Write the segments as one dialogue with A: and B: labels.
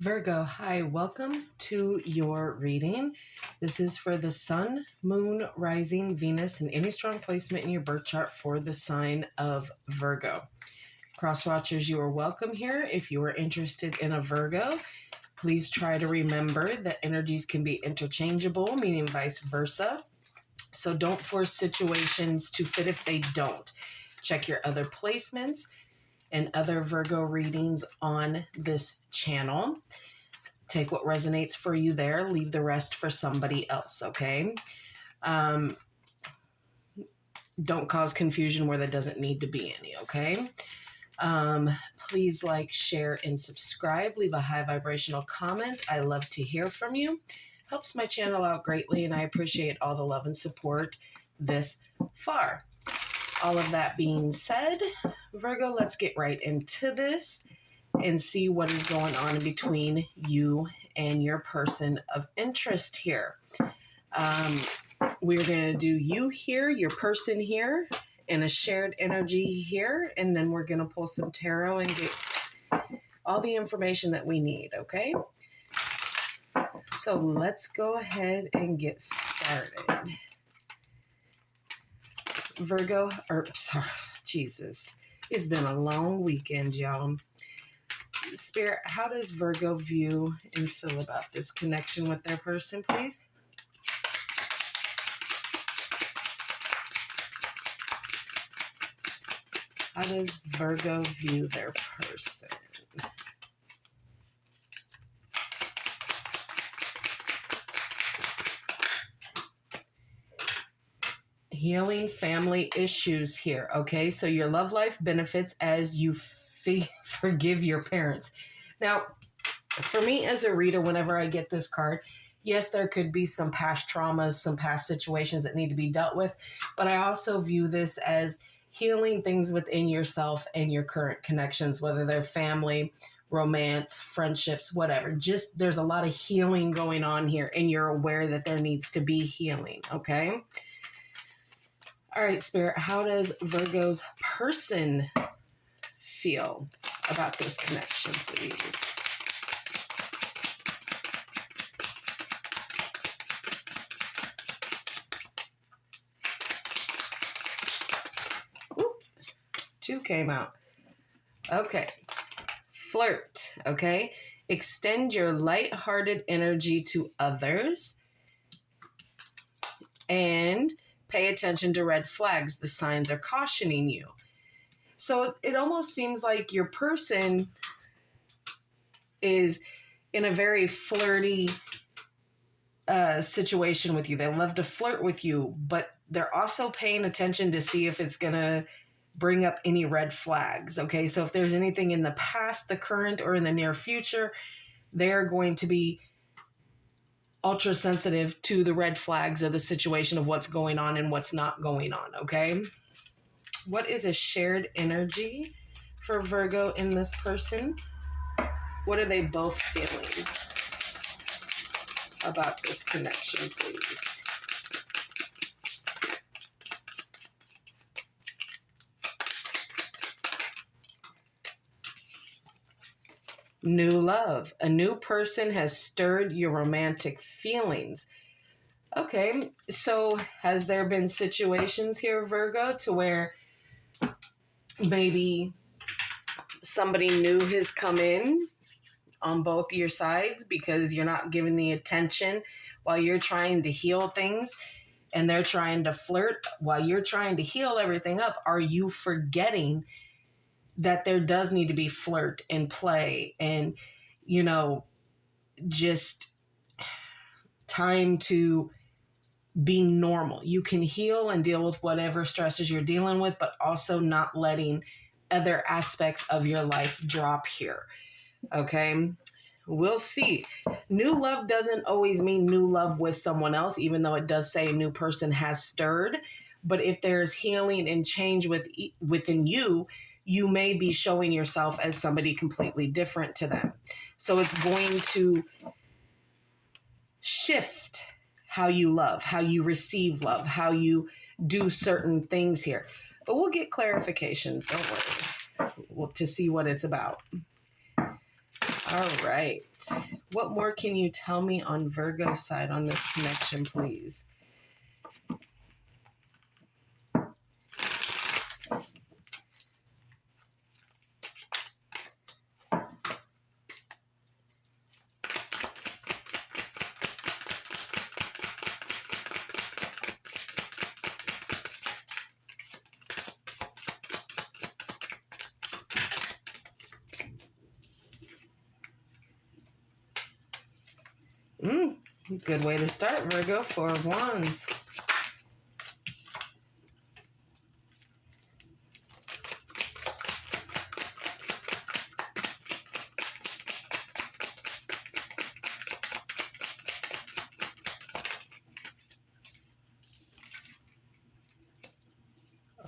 A: Virgo, hi, welcome to your reading. This is for the Sun, Moon, Rising, Venus, and any strong placement in your birth chart for the sign of Virgo. Crosswatchers, you are welcome here. If you are interested in a Virgo, please try to remember that energies can be interchangeable, meaning vice versa. So don't force situations to fit if they don't. Check your other placements and other Virgo readings on this channel. Take what resonates for you there. Leave the rest for somebody else, okay? Don't cause confusion where there doesn't need to be any, okay? Please like, share, and subscribe. Leave a high vibrational comment. I love to hear from you. Helps my channel out greatly, and I appreciate all the love and support this far. All of that being said, Virgo, let's get right into this and see what is going on in between you and your person of interest here. We're going to do you here, your person here, and a shared energy here, and then we're going to pull some tarot and get all the information that we need, okay? So let's go ahead and get started. Virgo, Jesus. It's been a long weekend, y'all. Spirit, how does Virgo view and feel about this connection with their person, please? How does Virgo view their person? Healing family issues here, okay? So your love life benefits as you forgive your parents. Now, for me as a reader, whenever I get this card, yes, there could be some past traumas, some past situations that need to be dealt with, but I also view this as healing things within yourself and your current connections, whether they're family, romance, friendships, whatever. Just there's a lot of healing going on here, and you're aware that there needs to be healing, okay? All right, Spirit, how does Virgo's person feel about this connection, please? Ooh, 2 came out. Okay. Flirt, okay? Extend your lighthearted energy to others and pay attention to red flags. The signs are cautioning you. So it almost seems like your person is in a very flirty situation with you. They love to flirt with you, but they're also paying attention to see if it's going to bring up any red flags. Okay, so if there's anything in the past, the current, or in the near future, they're going to be ultra sensitive to the red flags of the situation of what's going on and what's not going on, okay? What is a shared energy for Virgo in this person? What are they both feeling about this connection, please? New love. A new person has stirred your romantic feelings. Okay, so has there been situations here, Virgo, to where maybe somebody new has come in on both your sides because you're not giving the attention while you're trying to heal things, and they're trying to flirt while you're trying to heal everything up? Are you forgetting that there does need to be flirt and play and, just time to be normal? You can heal and deal with whatever stresses you're dealing with, but also not letting other aspects of your life drop here. Okay? We'll see. New love doesn't always mean new love with someone else, even though it does say a new person has stirred. But if there's healing and change within you, you may be showing yourself as somebody completely different to them. So it's going to shift how you love, how you receive love, how you do certain things here. But we'll get clarifications, don't worry, to see what it's about. All All right. What more can you tell me on Virgo's side on this connection, please? Good way to start, Virgo. Four of Wands.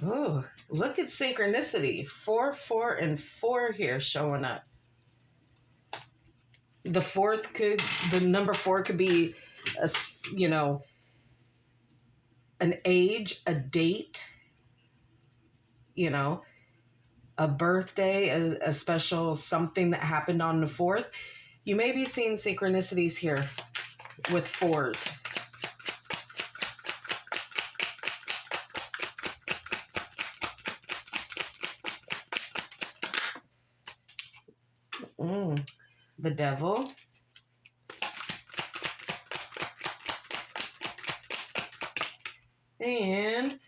A: Oh, look at synchronicity. 4, 4, and 4 here showing up. The number 4 could be, an age, a date, a birthday, a special something that happened on the 4th. You may be seeing synchronicities here with 4s. The Devil. And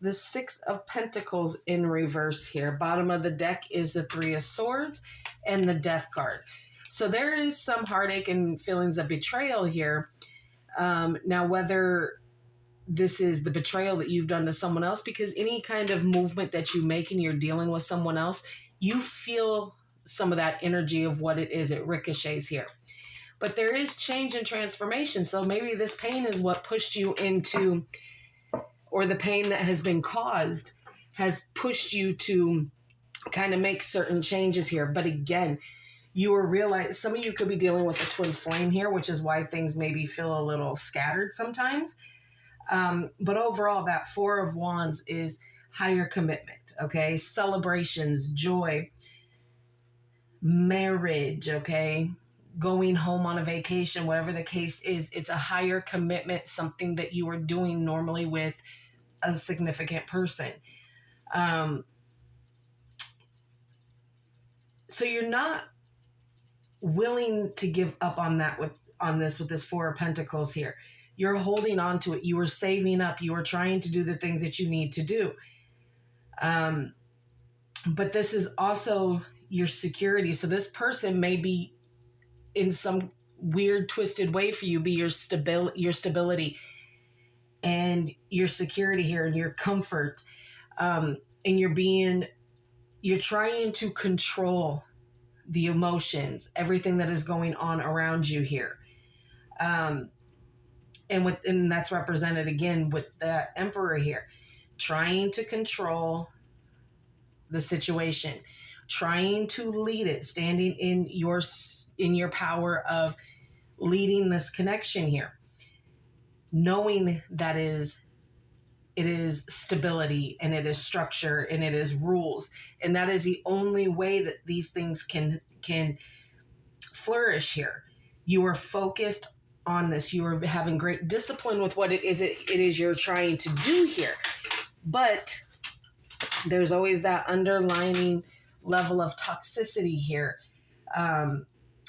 A: the 6 of Pentacles in reverse here. Bottom of the deck is the 3 of Swords and the Death card. So there is some heartache and feelings of betrayal here. Now, whether this is the betrayal that you've done to someone else, because any kind of movement that you make and you're dealing with someone else, you feel some of that energy of what it is. It ricochets here. But there is change and transformation. So maybe this pain is what pushed you into, or the pain that has been caused has pushed you to kind of make certain changes here. But again, you will realize some of you could be dealing with a twin flame here, which is why things maybe feel a little scattered sometimes. But overall, that 4 of Wands is higher commitment, okay? Celebrations, joy, marriage, okay? Going home on a vacation, whatever the case is, it's a higher commitment, something that you are doing normally with a significant person. So you're not willing to give up on that with this 4 of Pentacles here. You're holding on to it. You are saving up. You are trying to do the things that you need to do. But this is also your security. So this person may be in some weird, twisted way for you, be your stability and your security here and your comfort. And you're trying to control the emotions, everything that is going on around you here. And that's represented again with the Emperor here, trying to control the situation, trying to lead it, standing in your power of leading this connection here, knowing that it is stability and it is structure and it is rules, and that is the only way that these things can flourish here. You are focused on this. You are having great discipline with what it is you're trying to do here. But there's always that underlining level of toxicity here. And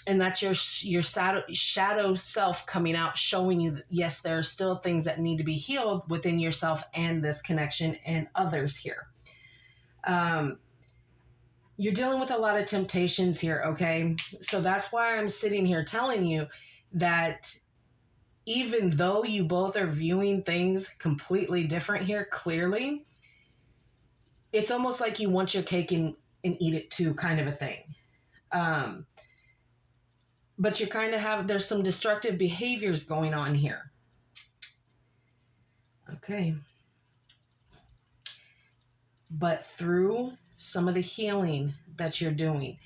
A: that's your shadow self coming out, showing you that, yes, there are still things that need to be healed within yourself and this connection and others here. You're dealing with a lot of temptations here, okay? So that's why I'm sitting here telling you that even though you both are viewing things completely different here, clearly, it's almost like you want your cake and eat it too, kind of a thing. But you kind of there's some destructive behaviors going on here. Okay. But through some of the healing that you're doing,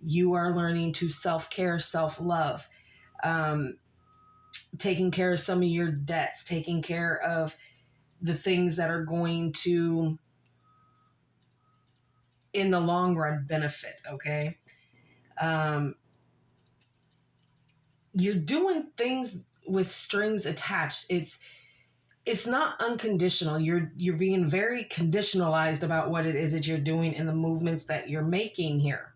A: you are learning to self-care, self-love, taking care of some of your debts, taking care of the things that are going to, in the long run, benefit, okay? you're doing things with strings attached. It's not unconditional. You're being very conditionalized about what it is that you're doing and the movements that you're making here.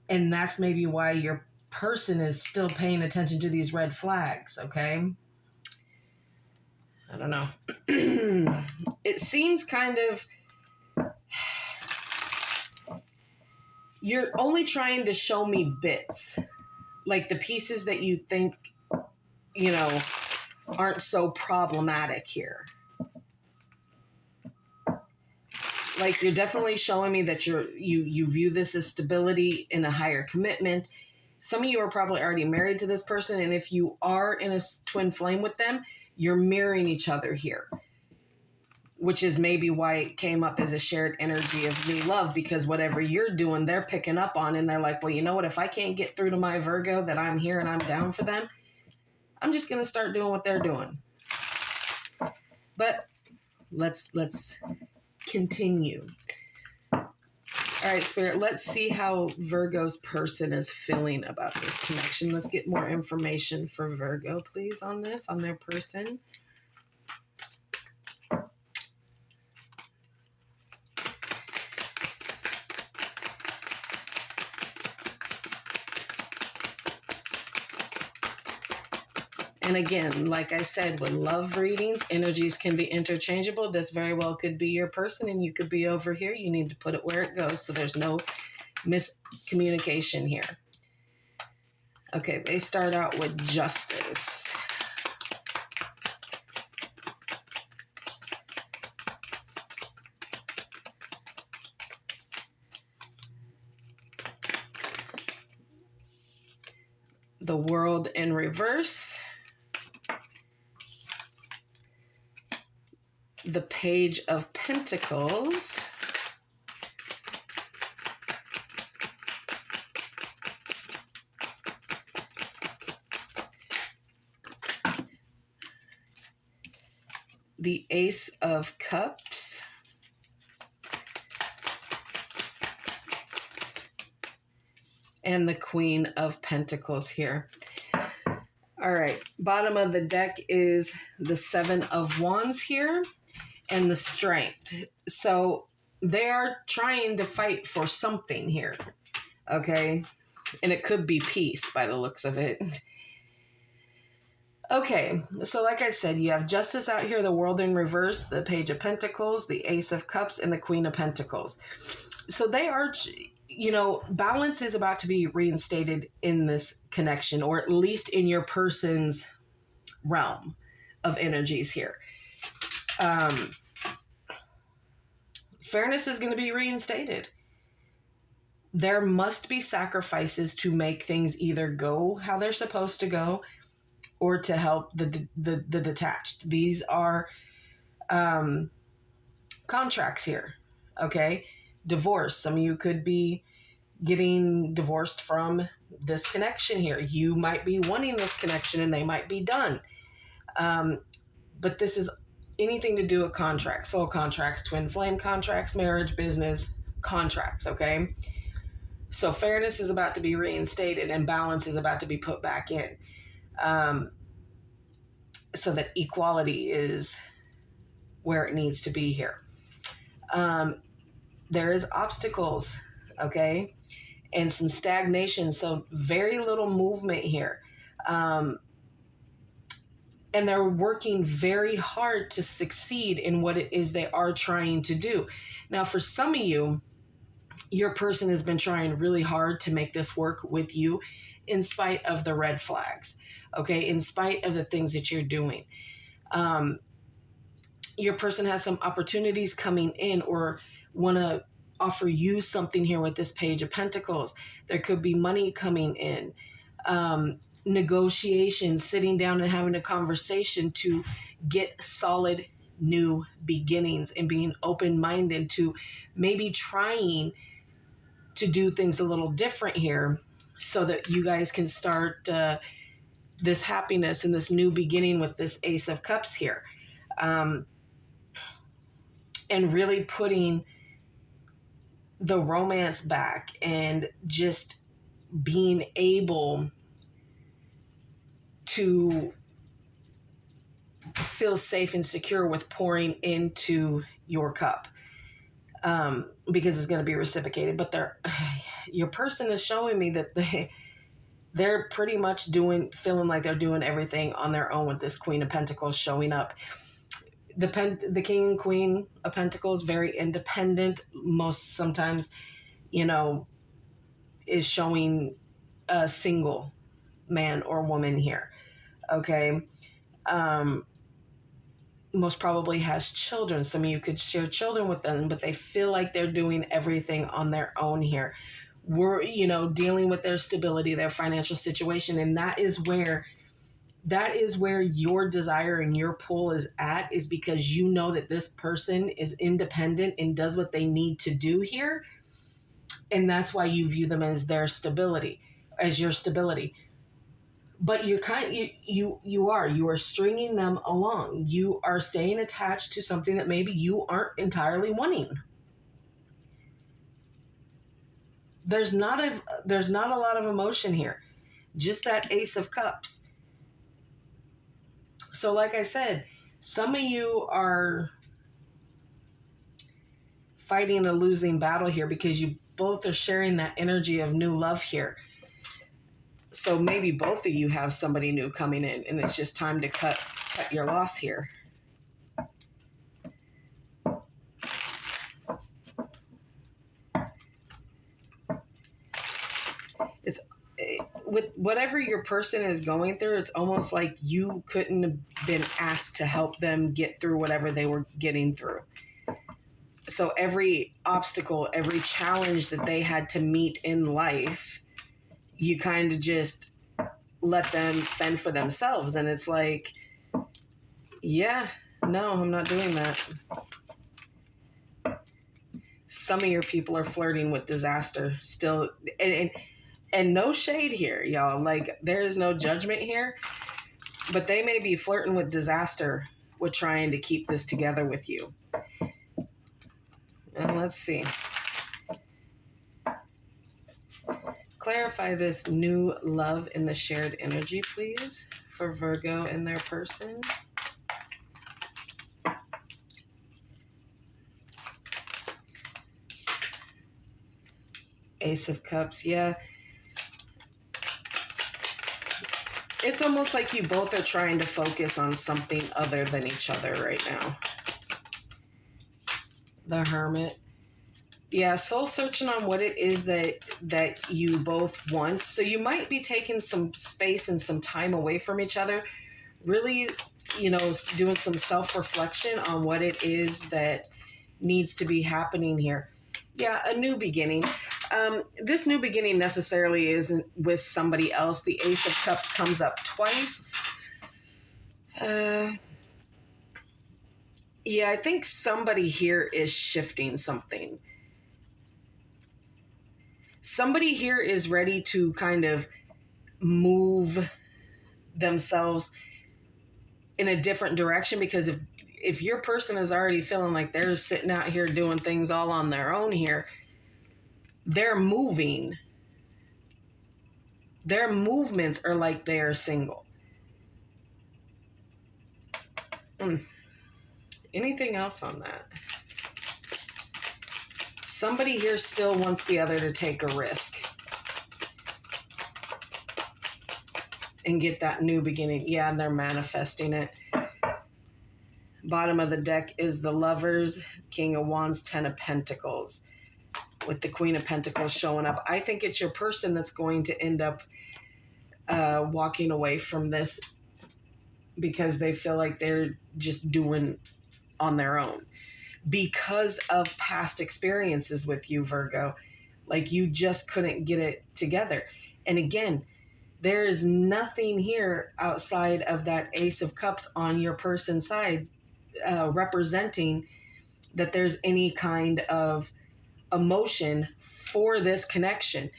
A: And that's maybe why your person is still paying attention to these red flags, okay? I don't know. It seems kind of you're only trying to show me bits, like the pieces that you think, aren't so problematic here. Like, you're definitely showing me that you view this as stability in a higher commitment. Some of you are probably already married to this person, and if you are in a twin flame with them, you're mirroring each other here, which is maybe why it came up as a shared energy of new love, because whatever you're doing, they're picking up on, and they're like, well, you know what? If I can't get through to my Virgo that I'm here and I'm down for them, I'm just going to start doing what they're doing. But let's continue. All right, Spirit, let's see how Virgo's person is feeling about this connection. Let's get more information for Virgo, please, on this, on their person. And again, like I said, with love readings, energies can be interchangeable. This very well could be your person, and you could be over here. You need to put it where it goes so there's no miscommunication here. Okay, they start out with justice. The World in reverse. The Page of Pentacles. The Ace of Cups. And the Queen of Pentacles here. All right, bottom of the deck is the Seven of Wands here and the Strength. So they are trying to fight for something here, okay? And it could be peace by the looks of it. Okay, so like I said, you have Justice out here, the World in reverse, the Page of Pentacles, the Ace of Cups, and the Queen of Pentacles. So they are, balance is about to be reinstated in this connection, or at least in your person's realm of energies here. Fairness is going to be reinstated. There must be sacrifices to make things either go how they're supposed to go, or to help the detached. These are contracts here, okay? Divorce. Some of you could be getting divorced from this connection here. You might be wanting this connection and they might be done. But this is anything to do with contracts, soul contracts, twin flame contracts, marriage, business contracts, okay? So fairness is about to be reinstated and balance is about to be put back in. So that equality is where it needs to be here. There is obstacles, okay? And some stagnation, so very little movement here. And they're working very hard to succeed in what it is they are trying to do. Now, for some of you, your person has been trying really hard to make this work with you in spite of the red flags, okay? In spite of the things that you're doing. Your person has some opportunities coming in or want to offer you something here with this Page of Pentacles. There could be money coming in, negotiations, sitting down and having a conversation to get solid new beginnings and being open-minded to maybe trying to do things a little different here so that you guys can start this happiness and this new beginning with this Ace of Cups here. And really putting the romance back and just being able to feel safe and secure with pouring into your cup, because it's going to be reciprocated. But your person is showing me that they're pretty much feeling like they're doing everything on their own with this Queen of Pentacles showing up. The King and Queen of Pentacles, very independent. Sometimes, is showing a single man or woman here. Okay. Most probably has children. Some of you could share children with them, but they feel like they're doing everything on their own here. We're, dealing with their stability, their financial situation. And that is where your desire and your pull is at, is because you know that this person is independent and does what they need to do here. And that's why you view them as your stability. But you're you are stringing them along. You are staying attached to something that maybe you aren't entirely wanting. There's not a lot of emotion here. Just that Ace of Cups. So like I said, some of you are fighting a losing battle here because you both are sharing that energy of new love here. So maybe both of you have somebody new coming in, and it's just time to cut your loss here. It's with whatever your person is going through, it's almost like you couldn't have been asked to help them get through whatever they were getting through. So every obstacle, every challenge that they had to meet in life, you kind of just let them fend for themselves. And it's like, yeah, no, I'm not doing that. Some of your people are flirting with disaster still. And no shade here, y'all. Like, there is no judgment here. But they may be flirting with disaster with trying to keep this together with you. And let's see. Clarify this new love in the shared energy, please, for Virgo and their person. Ace of Cups, yeah. It's almost like you both are trying to focus on something other than each other right now. The Hermit. Yeah, soul searching on what it is that you both want. So you might be taking some space and some time away from each other. Really, doing some self-reflection on what it is that needs to be happening here. Yeah, a new beginning. This new beginning necessarily isn't with somebody else. The Ace of Cups comes up twice. Yeah, I think somebody here is shifting something. Somebody here is ready to kind of move themselves in a different direction, because if your person is already feeling like they're sitting out here doing things all on their own here, they're moving. Their movements are like they are single. Anything else on that? Somebody here still wants the other to take a risk and get that new beginning. Yeah, and they're manifesting it. Bottom of the deck is the Lovers, King of Wands, Ten of Pentacles, with the Queen of Pentacles showing up. I think it's your person that's going to end up walking away from this because they feel like they're just doing on their own because of past experiences with you, Virgo. Like, you just couldn't get it together. And again, there is nothing here outside of that Ace of Cups on your person's side representing that there's any kind of emotion for this connection.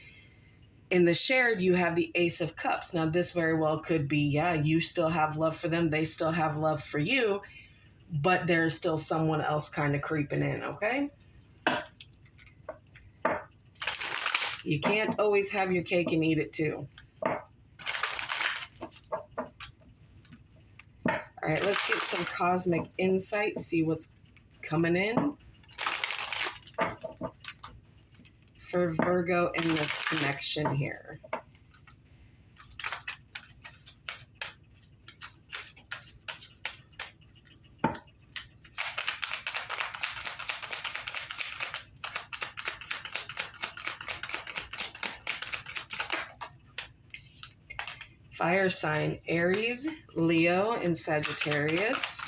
A: In the shared, you have the Ace of Cups. Now, this very well could be, yeah, you still have love for them. They still have love for you, but there's still someone else kind of creeping in, okay? You can't always have your cake and eat it too. right, let's get some cosmic insight, see what's coming in for Virgo in this connection here. Fire sign, Aries, Leo, and Sagittarius.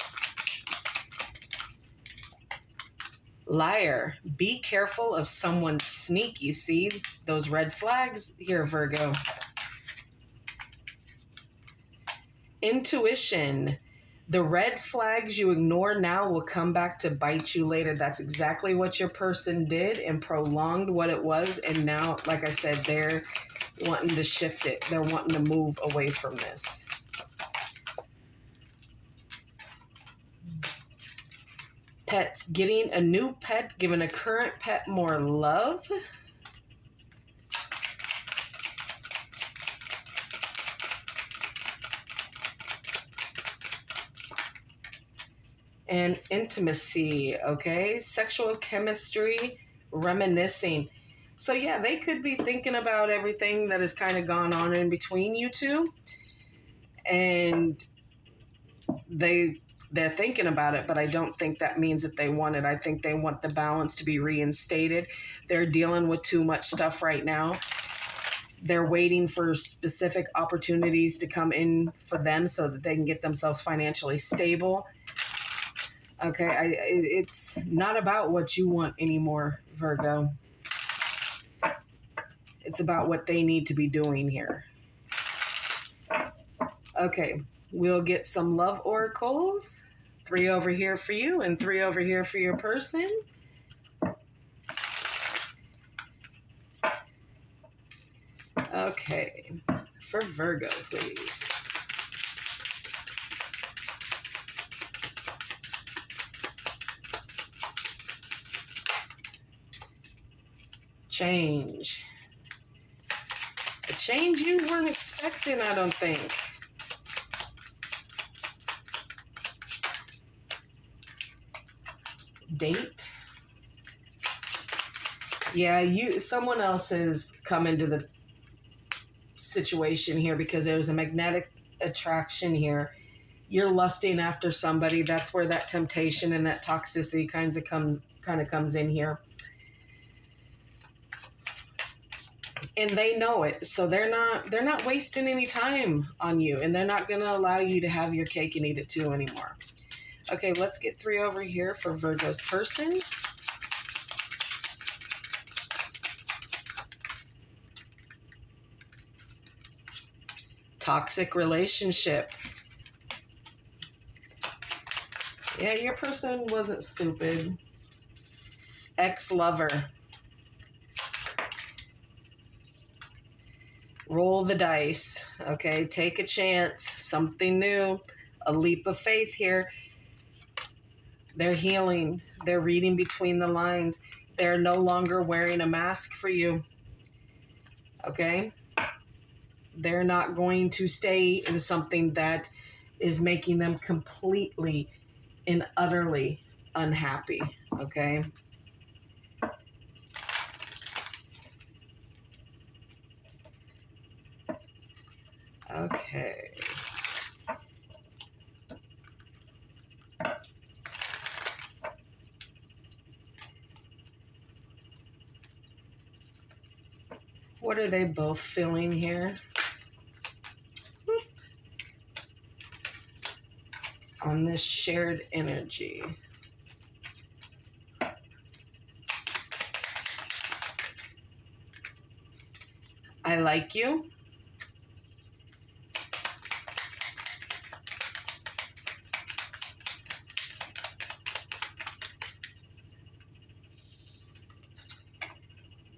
A: Liar, be careful of someone sneaky. See those red flags here, Virgo. Intuition, the red flags you ignore now will come back to bite you later. That's exactly what your person did and prolonged what it was. And now, like I said, they're wanting to shift it. They're wanting to move away from this. Pets, getting a new pet, giving a current pet more love. And intimacy, okay? Sexual chemistry, reminiscing. So yeah, they could be thinking about everything that has kind of gone on in between you two. And they're thinking about it, but I don't think that means that they want it. I think they want the balance to be reinstated. They're dealing with too much stuff right now. They're waiting for specific opportunities to come in for them so that they can get themselves financially stable. Okay, it's not about what you want anymore, Virgo. It's about what they need to be doing here. Okay, we'll get some love oracles. 3 over here for you and 3 over here for your person. Okay, for Virgo, please. Change. A change you weren't expecting, I don't think. Date. Yeah, someone else has come into the situation here because there's a magnetic attraction here. You're lusting after somebody. That's where that temptation and that toxicity kind of comes in here. And they know it, so they're not wasting any time on you, and they're not going to allow you to have your cake and eat it too anymore. Okay, let's get 3 over here for Virgo's person. Toxic relationship. Yeah, your person wasn't stupid. Ex-lover. Roll the dice, okay? Take a chance, something new, a leap of faith here. They're healing. They're reading between the lines. They're no longer wearing a mask for you, okay? They're not going to stay in something that is making them completely and utterly unhappy, okay? Okay. What are they both feeling here? On this shared energy. I like you.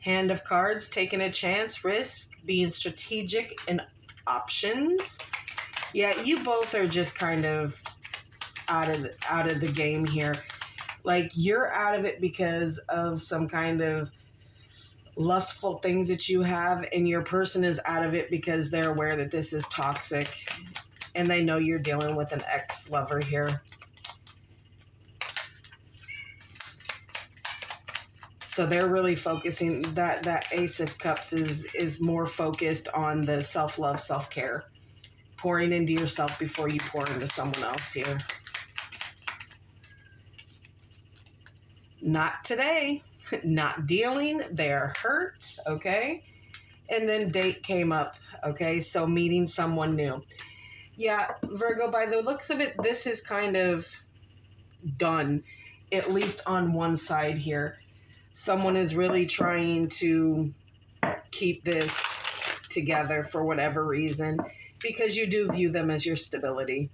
A: Hand of cards, taking a chance, risk, being strategic, and options. Yeah, you both are just kind of out of the game here. Like, you're out of it because of some kind of lustful things that you have, and your person is out of it because they're aware that this is toxic And they know you're dealing with an ex-lover here. So they're really focusing, that Ace of Cups is more focused on the self-love, self-care. Pouring into yourself before you pour into someone else here. Not today. Not dealing. They're hurt. Okay. And then date came up. Okay. So meeting someone new. Yeah, Virgo, by the looks of it, this is kind of done, at least on one side here. Someone is really trying to keep this together for whatever reason, because you do view them as your stability.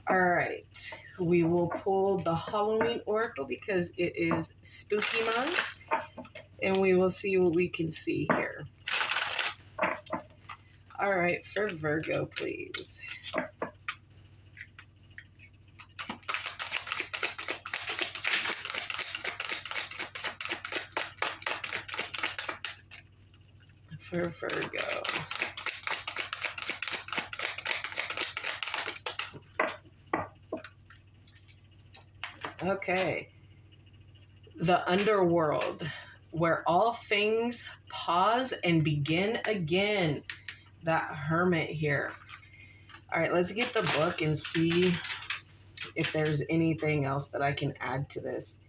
A: All right, we will pull the Halloween Oracle because it is spooky month, and we will see what we can see here. All right, for Virgo, please. For Virgo. Okay. The underworld, where all things pause and begin again. That Hermit here. All right, let's get the book and see if there's anything else that I can add to this.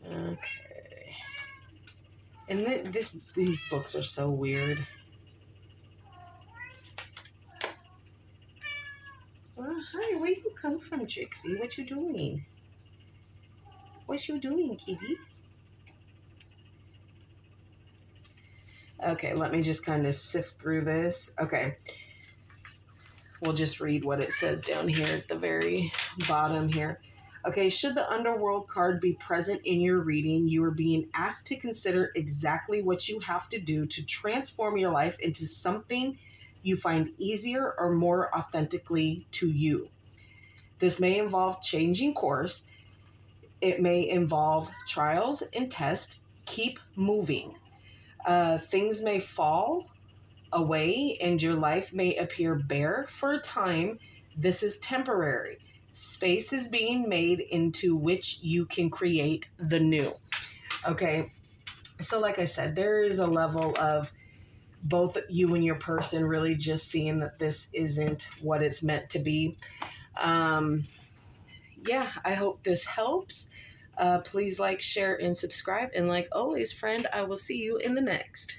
A: Okay. And these books are so weird. Hi, where you come from, Trixie? What you doing? What you doing, kitty? Okay, let me just kind of sift through this. Okay. We'll just read what it says down here at the very bottom here. Okay, should the underworld card be present in your reading, you are being asked to consider exactly what you have to do to transform your life into something you find easier or more authentically to you. This may involve changing course. It may involve trials and tests. Keep moving. Things may fall away and your life may appear bare for a time. This is temporary. Space is being made into which you can create the new. Okay, so like I said, there is a level of both you and your person really just seeing that this isn't what it's meant to be. Yeah, I hope this helps. Please like, share, and subscribe. And like always, friend, I will see you in the next.